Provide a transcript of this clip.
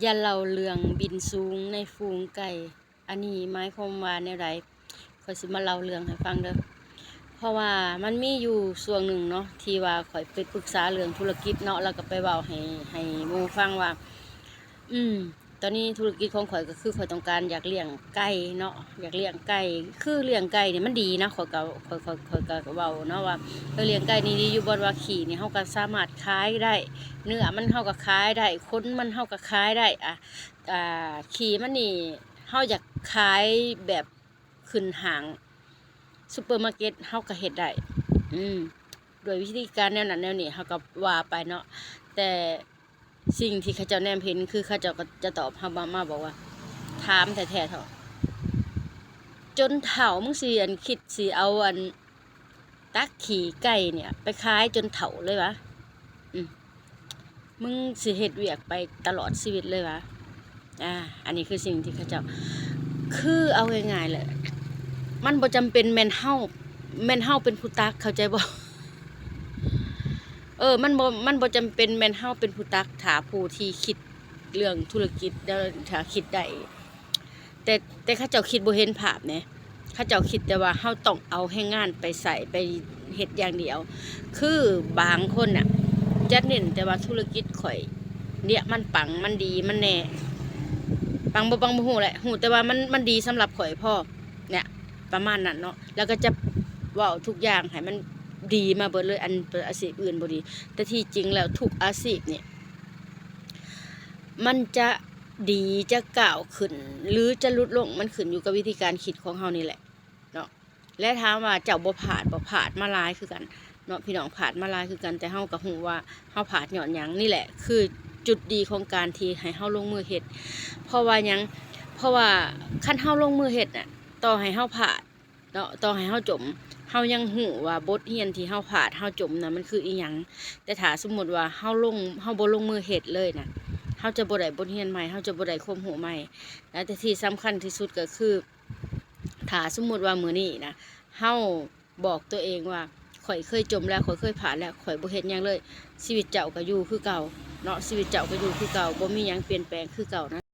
อย่าเล่าเรื่องบินสูงในฝูงไก่ อันนี้หมายความว่าแนวใดข้อยสิมาเล่าเรื่องให้ฟังเด้อ เพราะว่ามันมีอยู่ช่วงหนึ่งเนาะที่ว่าข้อยไปปรึกษาเรื่องธุรกิจเนาะแล้วก็ไปเว้าให้หมู่ฟังว่า อืมตอนนี้ธุรกิจของข่อยก็คือข่อยต้องการอยากเลี้ยงไก่เนาะอยากเลี้ยงไก่คือเลี้ยงไก่นี่มันดีนะข่อยก็เว้าเนาะว่าเลี้ยงไก่นี่ดีอยู่บ่ว่าขี้นี่เฮาก็สามารถขายได้เนื้อมันเฮาก็ขายได้ขนมันเฮาก็ขายได้ขี้มันนี่เฮาอยากขายแบบขึ้นห้างซุปเปอร์มาร์เก็ตเฮาก็เฮ็ดได้อืมโดยวิธีการแนวนั้นแนวนี้เฮาก็ว่าไปเนาะแต่สิ่งที่เขาเจ้าแนมเห็นคือเขาเจ้าก็จะตอบเฮามาบอกว่าถามแท้ๆเถอะจนเฒ่ามึงสิคิดสิเอาตักขี้ไก่เนี่ยไปขายจนเฒ่าเลยวะมึงสิเฮ็ดเวียกไปตลอดชีวิตเลยวะอันนี้คือสิ่งที่เขาเจ้าคือเอาง่ายๆเลยมันบ่จำเป็นแม่นเฮาเป็นผู้ตักเข้าใจบ่มันบ่จำเป็นแม่นเฮาเป็นผู้ตักถ้าผู้ที่คิดเรื่องธุรกิจแล้วถ้าคิดได้แต่เขาเจ้าคิดบ่เห็นภาพแหมเขาเจ้าคิดแต่ว่าเฮาต้องเอาแรงงานไปใส่ไปเฮ็ดอย่างเดียวคือบางคนน่ะจะเน้นแต่ว่าธุรกิจข่อยเนี่ยมันปังมันดีมันแน่ปังบ่ฮู้แหละฮู้แต่ว่ามันดีสำหรับข่อยพ่อเนี่ยประมาณนั้นเนาะแล้วก็จะเว้าทุกอย่างให้มันดีมาเบิดเลยอันอาชีพอื่นบ่ดีแต่ที่จริงแล้วทุกอาชีพเนี่ยมันจะดีจะก้าวขึ้นหรือจะลดลงมันขึ้นอยู่กับวิธีการคิดของเฮานี่แหละเนาะและถามว่าเจ้าบ่พลาดมาหลายคือกันเนาะพี่น้องพลาดมาหลายคือกันแต่เฮาก็ฮู้ว่าเฮาพลาดย้อนหยังนี่แหละคือจุดดีของการที่ให้เฮาลงมือเฮ็ดเพราะว่าหยังเพราะว่าคันเฮาลงมือเฮ็ดน่ะต่อให้เฮาพลาดเนาะต่อให้เฮาจมเฮายังฮู้ว่าบทเรียนที่เฮาพลาดเฮาจมน่ะมันคืออีหยังแต่ถ้าสมมุติว่าเฮาบ่ลงมือเฮ็ดเลยน่ะเฮาจะบ่ได้บทเรียนใหม่เฮาจะบ่ได้ความรู้ใหม่และแต่ที่สำคัญที่สุดก็คือถ้าสมมุติว่ามื้อนี้นะเฮาบอกตัวเองว่าข่อยเคยจมแล้วข่อยเคยผ่านแล้วข่อยบ่เฮ็ดหยังเลยชีวิตเจ้าก็อยู่คือเก่าเนาะชีวิตเจ้าก็อยู่คือเก่าบ่มีหยังเปลี่ยนแปลงคือเก่านะ